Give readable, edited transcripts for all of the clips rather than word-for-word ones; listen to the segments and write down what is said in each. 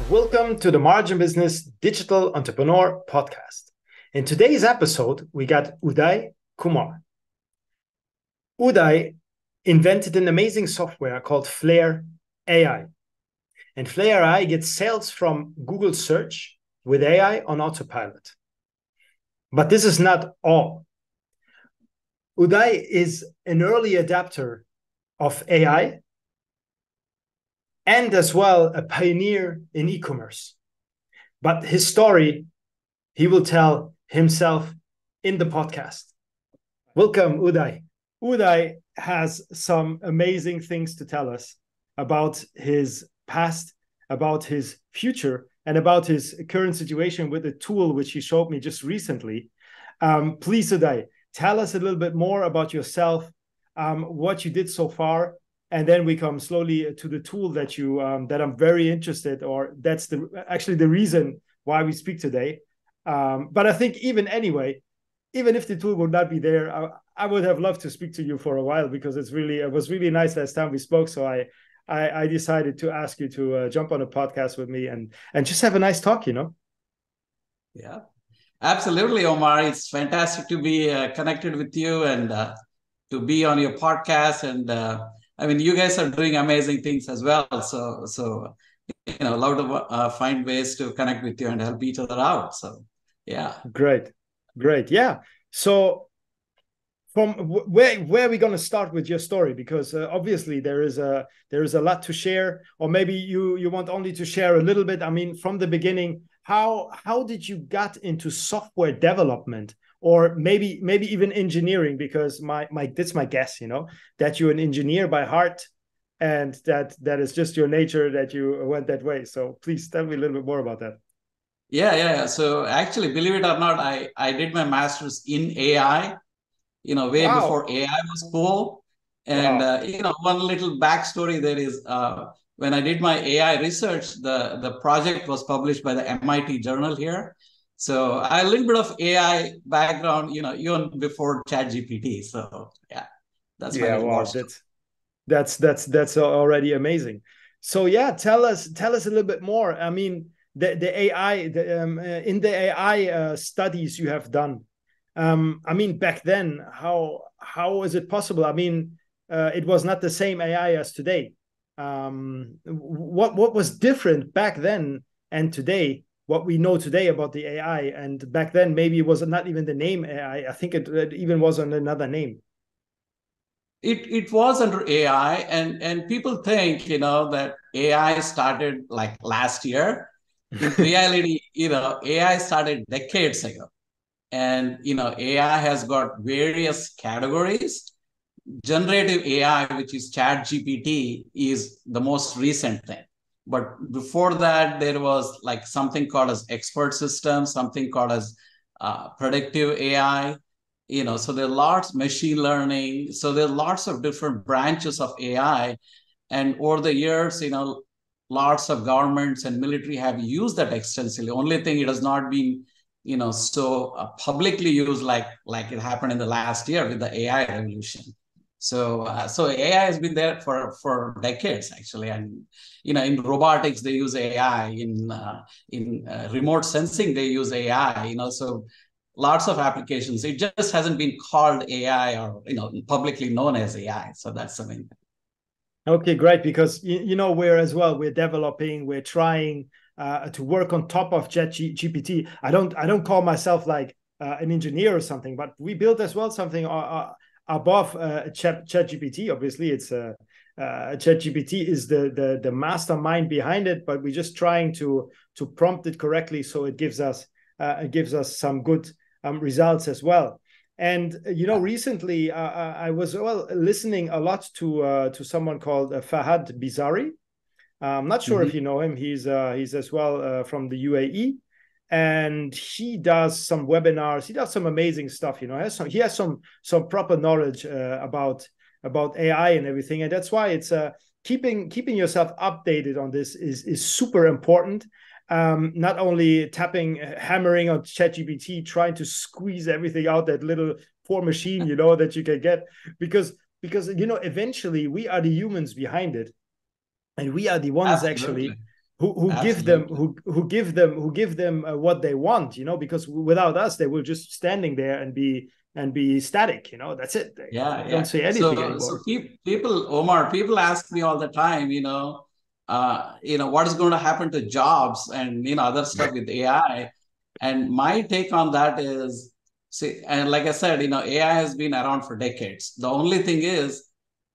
Welcome to the Margin Business Digital Entrepreneur Podcast. In today's episode, we got Uday Kumar. Uday invented an amazing software called FlareAI. And FlareAI gets sales from Google search with AI on Autopilot. But this is not all. Uday is an early adapter of AI and as well a pioneer in e-commerce. But his story, he will tell himself in the podcast. Welcome, Uday. Uday has some amazing things to tell us about his past, about his future, and about his current situation with the tool which he showed me just recently. Please, Uday, tell us a little bit more about yourself, what you did so far, and then we come slowly to the tool that you that I'm very interested, or that's actually the reason why we speak today. But I think even if the tool would not be there, I would have loved to speak to you for a while, because it was really nice last time we spoke. So I decided to ask you to jump on a podcast with me and just have a nice talk, Yeah, absolutely, Omar. It's fantastic to be connected with you and to be on your podcast. And I mean, you guys are doing amazing things as well. So love to find ways to connect with you and help each other out. So, yeah. Great. Yeah. So from where are we going to start with your story? Because obviously there is a lot to share, or maybe you want only to share a little bit. I mean, from the beginning, how did you get into software development, or maybe even engineering? Because that's my guess, that you're an engineer by heart, and that is just your nature, that you went that way. So please tell me a little bit more about that. Yeah. So actually, believe it or not, I did my master's in AI, way Wow. before AI was cool. And, Wow. one little backstory there is when I did my AI research, the project was published by the MIT journal here. So I had a little bit of AI background, even before ChatGPT. So yeah, that's my Yeah, little war wow, story. that's already amazing. So yeah, tell us a little bit more. I mean, the AI in the AI studies you have done. I mean, back then, how is it possible? I mean, it was not the same AI as today. What was different back then and today? What we know today about the AI, and back then maybe it was not even the name AI. I think it even was on another name. It was under AI, and people think, that AI started like last year. In reality, AI started decades ago. And AI has got various categories. Generative AI, which is ChatGPT, is the most recent thing. But before that, there was like something called as expert systems, something called as predictive AI. So there are lots machine learning. So there are lots of different branches of AI. And over the years, lots of governments and military have used that extensively. Only thing, it has not been so publicly used like it happened in the last year with the AI revolution. So AI has been there for decades, actually. And in robotics they use AI, in remote sensing they use AI. So lots of applications. It just hasn't been called AI, or publicly known as AI. So that's the main thing. Okay, great. Because we're developing, we're trying to work on top of ChatGPT. I don't call myself like an engineer or something, but we built as well something above ChatGPT. Obviously, it's ChatGPT is the mastermind behind it, but we're just trying to prompt it correctly, so it gives us some good results as well. And recently I was listening a lot to someone called Fahad Bizari. I'm not sure if you know him. He's as well from the UAE, and he does some webinars. He does some amazing stuff. He has some proper knowledge about AI and everything, and that's why it's keeping yourself updated on this is super important. Not only hammering on ChatGPT, trying to squeeze everything out that little poor machine, that you can get, because eventually we are the humans behind it, and we are the ones actually Absolutely. who give them Absolutely. who give them what they want, because without us they will just standing there and be static, that's it. Yeah, They don't yeah. say anything So anymore. people, Omar, people ask me all the time, what is going to happen to jobs and other stuff with AI. And my take on that is, see, and like I said, AI has been around for decades. The only thing is,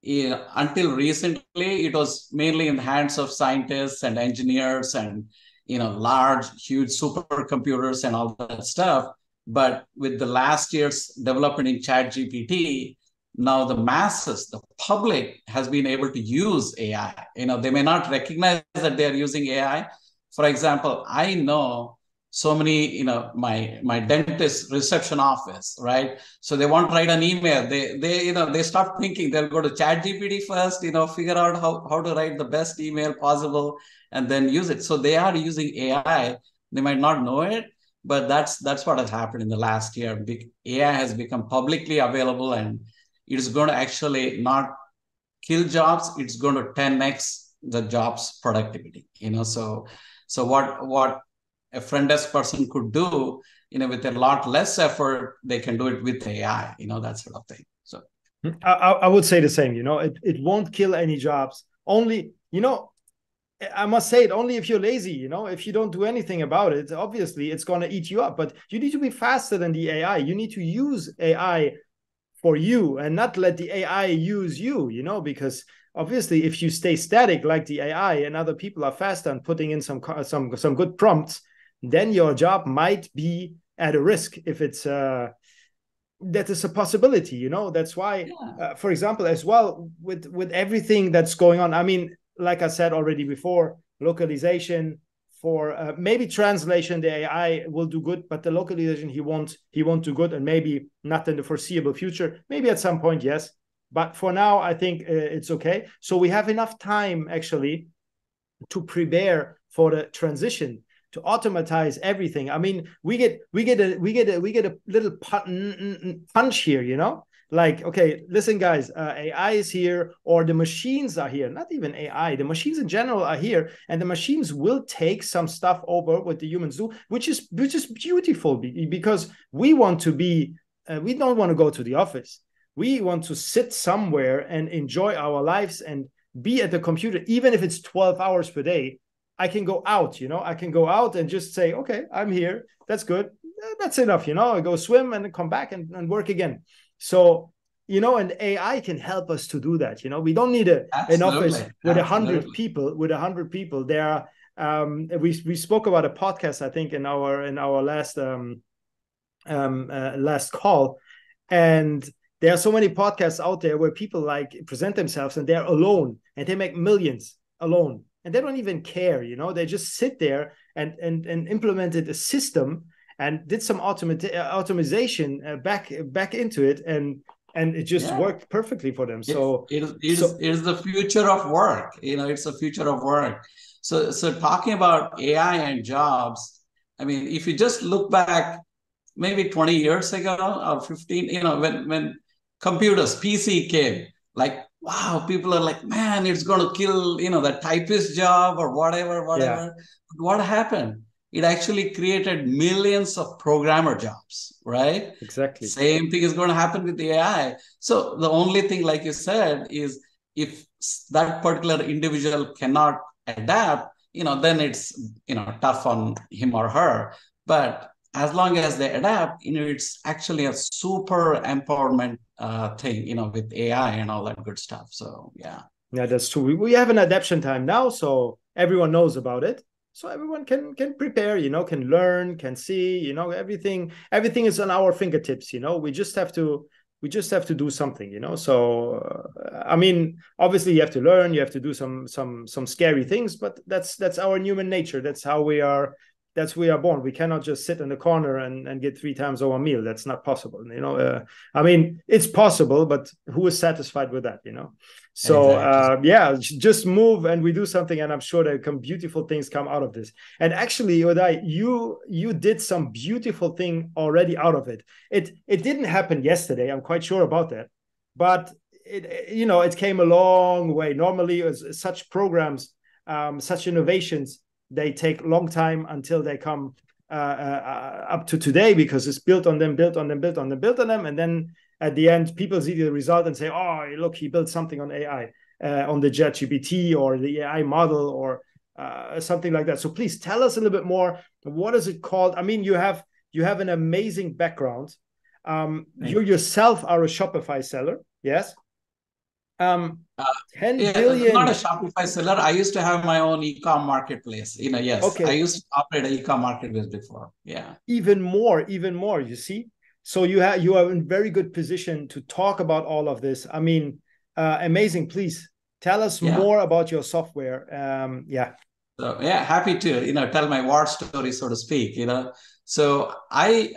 until recently, it was mainly in the hands of scientists and engineers and large, huge supercomputers and all that stuff. But with the last year's development in ChatGPT, now the masses, the public has been able to use AI. They may not recognize that they are using AI. For example, I know so many, my dentist reception office, right? So they want to write an email. They start thinking they'll go to ChatGPT first, figure out how to write the best email possible and then use it. So they are using AI. They might not know it, but that's what has happened in the last year. AI has become publicly available, and it is going to actually not kill jobs. It's going to 10x the jobs productivity. So what a front desk person could do, with a lot less effort, they can do it with AI. That sort of thing. So I would say the same. It won't kill any jobs. Only, I must say it, only if you're lazy. If you don't do anything about it, obviously it's going to eat you up. But you need to be faster than the AI. You need to use AI for you and not let the AI use you, because obviously if you stay static like the AI and other people are faster and putting in some good prompts, then your job might be at a risk. If it's that is a possibility. That's why, yeah, for example, as well, with everything that's going on, I mean, like I said already before, localization, for maybe translation, the AI will do good, but the localization he won't do good, and maybe not in the foreseeable future. Maybe at some point, yes, but for now, I think it's okay. So we have enough time actually to prepare for the transition, to automatize everything. I mean, we get a little punch here. Like, okay, listen, guys, AI is here, or the machines are here. Not even AI, the machines in general are here, and the machines will take some stuff over what the humans do, which is beautiful, because we want to be. We don't want to go to the office. We want to sit somewhere and enjoy our lives and be at the computer, even if it's 12 hours per day. I can go out, I can go out and just say, okay, I'm here. That's good. That's enough, I go swim and come back and work again. So, and AI can help us to do that. We don't need an office absolutely, with 100 absolutely. people. There are, we spoke about a podcast, I think, in our last call, and there are so many podcasts out there where people like present themselves and they're alone and they make millions alone and they don't even care. They just sit there and implemented a system and did some automation back into it, and it just Yeah. worked perfectly for them. It, So it, it's, so it's the future of work. It's the future of work. So talking about AI and jobs, I mean, if you just look back maybe 20 years ago or 15, when computers, PC came, like, wow, people are like, man, it's going to kill, the typist job or whatever, yeah, whatever. But what happened? It actually created millions of programmer jobs, right? exactly. Same thing is going to happen with the AI. So the only thing, like you said, is if that particular individual cannot adapt, then it's tough on him or her. But as long as they adapt, it's actually a super empowerment thing, with AI and all that good stuff. So yeah. Yeah, that's true. We have an adaptation time now, so everyone knows about it. So everyone can prepare, can learn, can see, everything is on our fingertips. We just have to do something. So I mean, obviously you have to learn, you have to do some scary things, but that's our human nature. That's how we are. That's we are born. We cannot just sit in the corner and get 3 times our meal. That's not possible. I mean, it's possible, but who is satisfied with that? So Exactly. yeah, just move and we do something, and I'm sure there come beautiful things come out of this. And actually, Uday, you did some beautiful thing already out of it. It didn't happen yesterday. I'm quite sure about that, but it came a long way. Normally, such programs, such innovations they take long time until they come up to today, because it's built on them, and then at the end, people see the result and say, "Oh, look, he built something on AI, on the ChatGPT or the AI model or something like that." So please tell us a little bit more. What is it called? I mean, you have an amazing background. You yourself are a Shopify seller, yes? 10 Yeah, billion. not a Shopify seller. I used to have my own e-com marketplace. Yes, Okay. I used to operate an e-com marketplace before. Yeah. Even more, you see? So you are in very good position to talk about all of this. I mean, amazing. Please tell us more about your software. So happy to tell my war story, so to speak. So I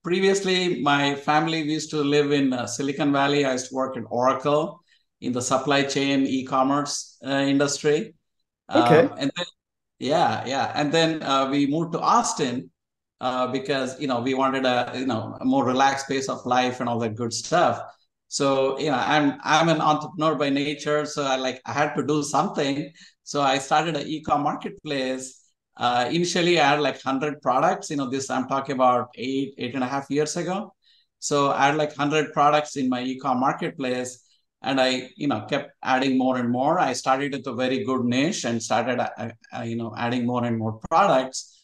previously, my family, we used to live in Silicon Valley. I used to work in Oracle in the supply chain e-commerce industry. Okay. And then and then we moved to Austin because we wanted a more relaxed pace of life and all that good stuff. So I'm an entrepreneur by nature, so I had to do something. So I started an e-com marketplace. Initially, I had like 100 products. This I'm talking about eight and a half years ago. So I had like 100 products in my e-com marketplace, and I kept adding more and more. I started with a very good niche and started adding more and more products.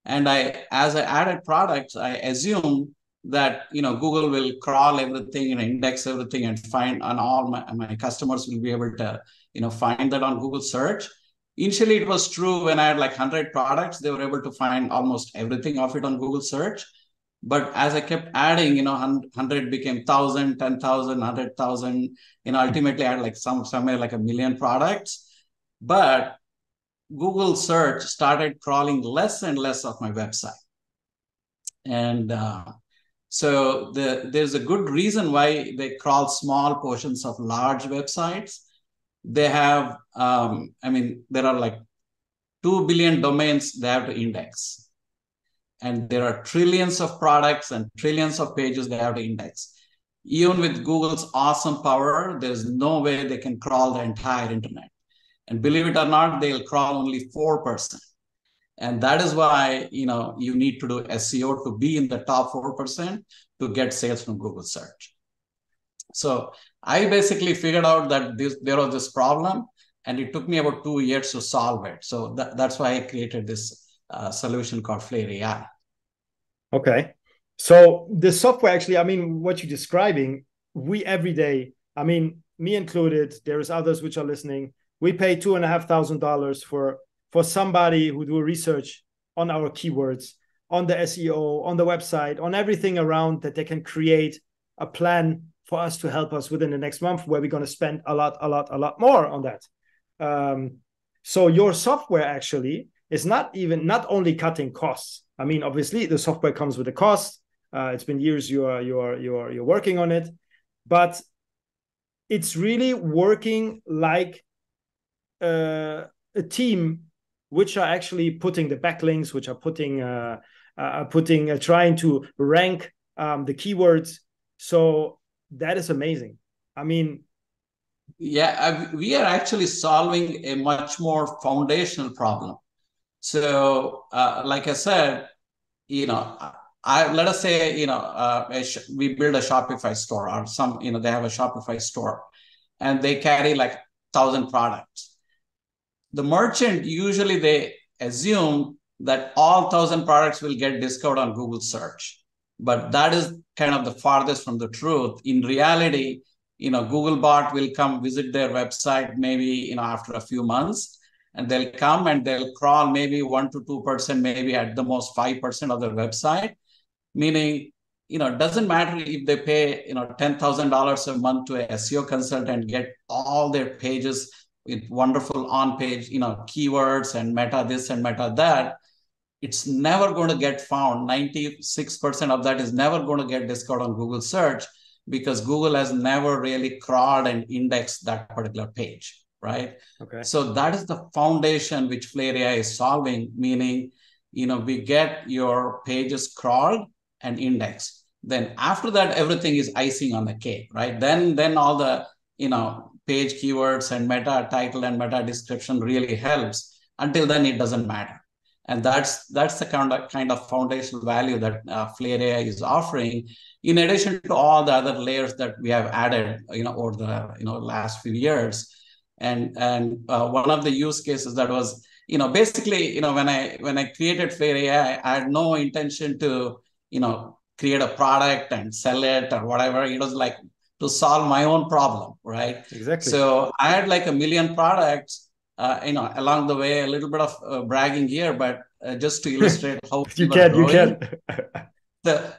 And as I added products, I assumed that Google will crawl everything and index everything and find, and all my customers will be able to find that on Google search. Initially, it was true. When I had like 100 products, they were able to find almost everything of it on Google search. But as I kept adding, 100 became 1,000, 10,000, 100,000. Ultimately, I had like somewhere like 1 million products. But Google search started crawling less and less of my website. And so there's a good reason why they crawl small portions of large websites. They have, there are like 2 billion domains they have to index. And there are trillions of products and trillions of pages they have to index. Even with Google's awesome power, there's no way they can crawl the entire internet. And believe it or not, they'll crawl only 4%. And that is why you need to do SEO to be in the top 4% to get sales from Google search. So I basically figured out that there was this problem, and it took me about 2 years to solve it. So that's why I created this solution called FlareAI. Okay. So the software, actually, I mean, what you're describing, we every day, I mean, me included, there is others which are listening, we pay $2,500 for somebody who do research on our keywords, on the SEO, on the website, on everything around, that they can create a plan for us to help us within the next month, where we're going to spend a lot more on that. So your software actually is not only cutting costs. I mean, obviously the software comes with a cost. It's been years you're working on it, but it's really working like a team, which are actually putting the backlinks, which are trying to rank the keywords. So that is amazing. I mean, we are actually solving a much more foundational problem. So, like I said, let us say, we build a Shopify store, or they have a Shopify store, and they carry like 1,000 products. The merchant, usually they assume that all 1,000 products will get discovered on Google search. But that is kind of the farthest from the truth. In reality, Googlebot will come visit their website maybe, after a few months, and they'll come and they'll crawl maybe 1 to 2%, maybe at the most 5% of their website. Meaning, it doesn't matter if they pay, $10,000 a month to a SEO consultant, get all their pages with wonderful on-page, keywords and meta this and meta that. It's never going to get found. 96% of that is never going to get discovered on Google search, because Google has never really crawled and indexed that particular page, right? Okay. So that is the foundation which FlareAI is solving, meaning, we get your pages crawled and indexed. Then after that, everything is icing on the cake, right? Then all the, page keywords and meta title and meta description really helps. Until then, it doesn't matter. And that's the kind of foundational value that FlareAI is offering, in addition to all the other layers that we have added, over the last few years. And one of the use cases that was, basically, when I created FlareAI, I had no intention to, create a product and sell it or whatever. It was like to solve my own problem, right? Exactly. So I had like 1 million products, along the way, a little bit of bragging here, but just to illustrate how we were growing.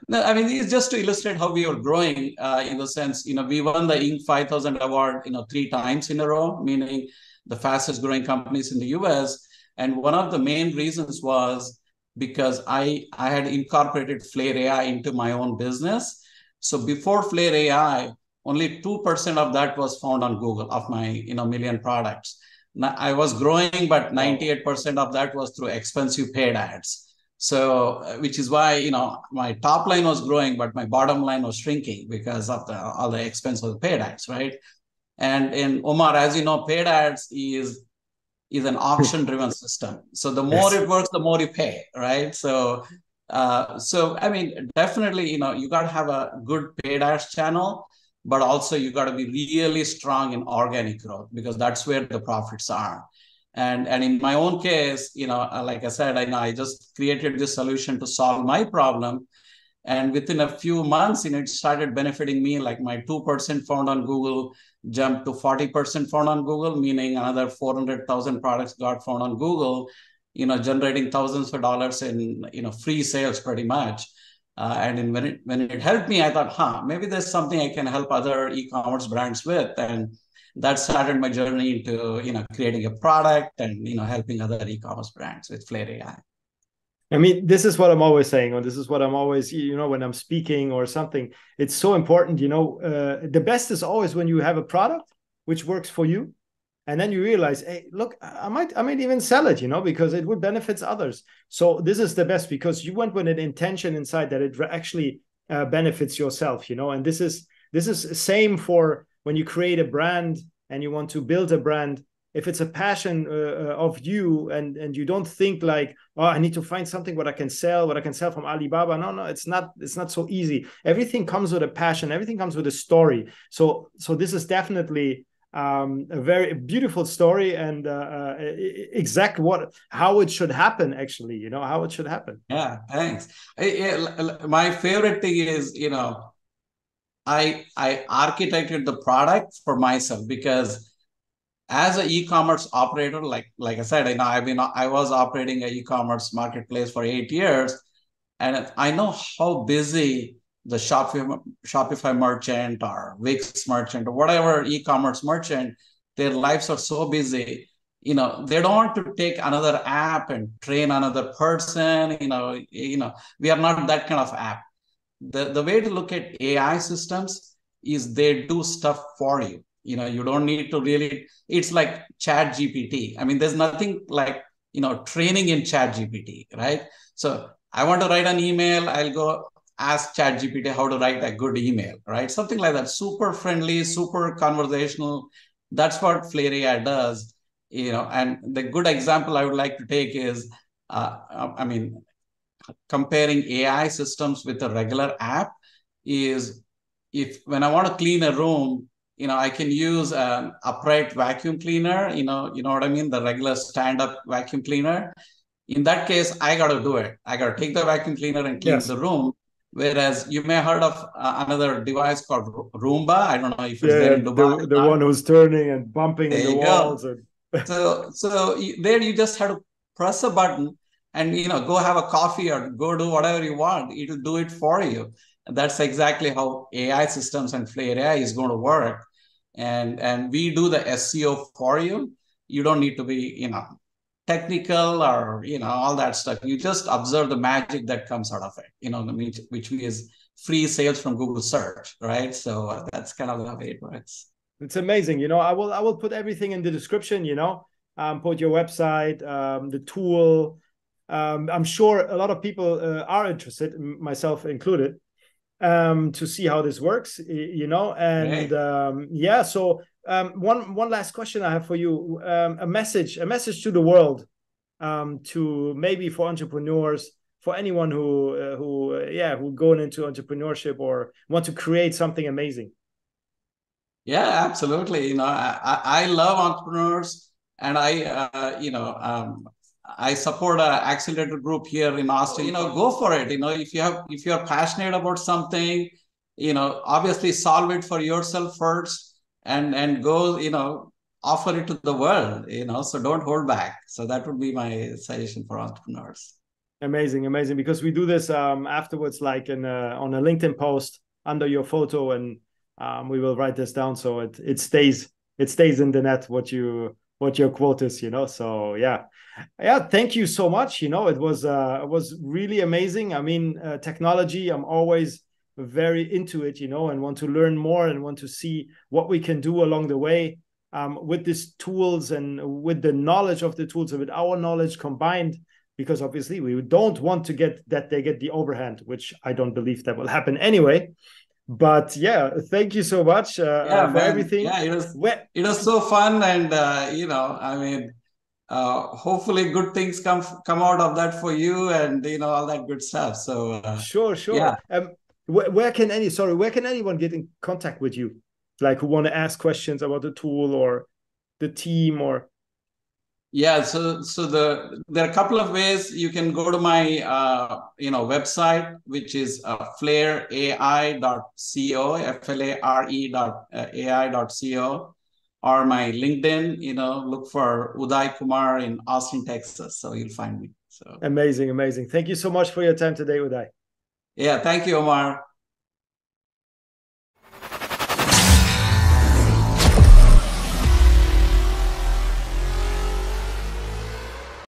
No, I mean, it's just to illustrate how we were growing, in the sense, we won the Inc. 5000 award, 3 times in a row, meaning the fastest growing companies in the US. And one of the main reasons was because I had incorporated FlareAI into my own business. So before FlareAI, only 2% of that was found on Google of my, million products. Now, I was growing, but 98% of that was through expensive paid ads. So, which is why, my top line was growing, but my bottom line was shrinking because of all the expense of the paid ads, right? And in Omar, as you know, paid ads is an auction-driven system. So the more it works, the more you pay, right? So I mean, definitely, you got to have a good paid ads channel, but also you got to be really strong in organic growth, because that's where the profits are. And in my own case, like I said, I just created this solution to solve my problem. And within a few months, it started benefiting me. Like my 2% found on Google jumped to 40% found on Google, meaning another 400,000 products got found on Google, generating thousands of dollars in, free sales pretty much. And when it helped me, I thought, maybe there's something I can help other e-commerce brands with. And that started my journey into, creating a product and, helping other e-commerce brands with FlareAI. I mean, this is what I'm always saying, or this is what I'm always, when I'm speaking or something, it's so important, the best is always when you have a product which works for you. And then you realize, hey, look, I might even sell it, because it would benefit others. So this is the best, because you went with an intention inside that it actually benefits yourself, and this is same for when you create a brand and you want to build a brand. If it's a passion of you, and you don't think like, oh, I need to find something what I can sell from Alibaba. No, it's not so easy. Everything comes with a passion. Everything comes with a story. So this is definitely a very beautiful story, and exact how it should happen, actually, how it should happen. Yeah, thanks. My favorite thing is, I architected the product for myself, because as an e-commerce operator, like I said, I was operating an e-commerce marketplace for 8 years, and I know how busy the Shopify merchant or Wix merchant or whatever e-commerce merchant, their lives are so busy. They don't want to take another app and train another person. We are not that kind of app. The way to look at AI systems is they do stuff for you. You don't need to really, it's like Chat GPT. I mean, there's nothing like, training in Chat GPT, right? So I want to write an email, I'll go ask Chat GPT how to write a good email, right? Something like that, super friendly, super conversational. That's what FlareAI does, and the good example I would like to take is, comparing AI systems with a regular app is, when I want to clean a room, I can use an upright vacuum cleaner, you know what I mean? The regular stand-up vacuum cleaner. In that case, I got to do it. I got to take the vacuum cleaner and clean the room. Whereas you may have heard of another device called Roomba. I don't know if it's there in Dubai. The one who's turning and bumping in the walls. So there you just have to press a button and, go have a coffee or go do whatever you want. It'll do it for you. And that's exactly how AI systems and FlareAI is going to work. And we do the SEO for you. You don't need to be, technical or, all that stuff. You just observe the magic that comes out of it, which is free sales from Google search, right? So that's kind of the way it works. It's amazing. I will put everything in the description, put your website, the tool. I'm sure a lot of people are interested, myself included, to see how this works, and so one last question I have for you, a message to the world to maybe for entrepreneurs, for anyone who going into entrepreneurship or want to create something amazing? Yeah, absolutely. I love entrepreneurs, and I support an accelerator group here in Austin. Go for it. If you're passionate about something, obviously solve it for yourself first, and go, offer it to the world. So don't hold back. So that would be my suggestion for entrepreneurs. Amazing, amazing. Because we do this afterwards, like on a LinkedIn post under your photo, and we will write this down so it stays in the net what your quote is. So yeah. Thank you so much. It was really amazing. I mean, technology. I'm always very into it, and want to learn more and want to see what we can do along the way with these tools and with the knowledge of the tools and with our knowledge combined. Because obviously we don't want to get that they get the overhand, which I don't believe that will happen anyway. But yeah, thank you so much for Man. everything. Yeah, it was so fun, and hopefully good things come out of that for you, and all that good stuff. So Sure. yeah. Where can anyone get in contact with you, like who want to ask questions about the tool or the team or? Yeah, so there are a couple of ways. You can go to my website, which is flareai.co, FLARE.ai.co, or my LinkedIn. Look for Uday Kumar in Austin, Texas, so you'll find me. So Amazing. Thank you so much for your time today, Uday. yeah, thank you, Omar.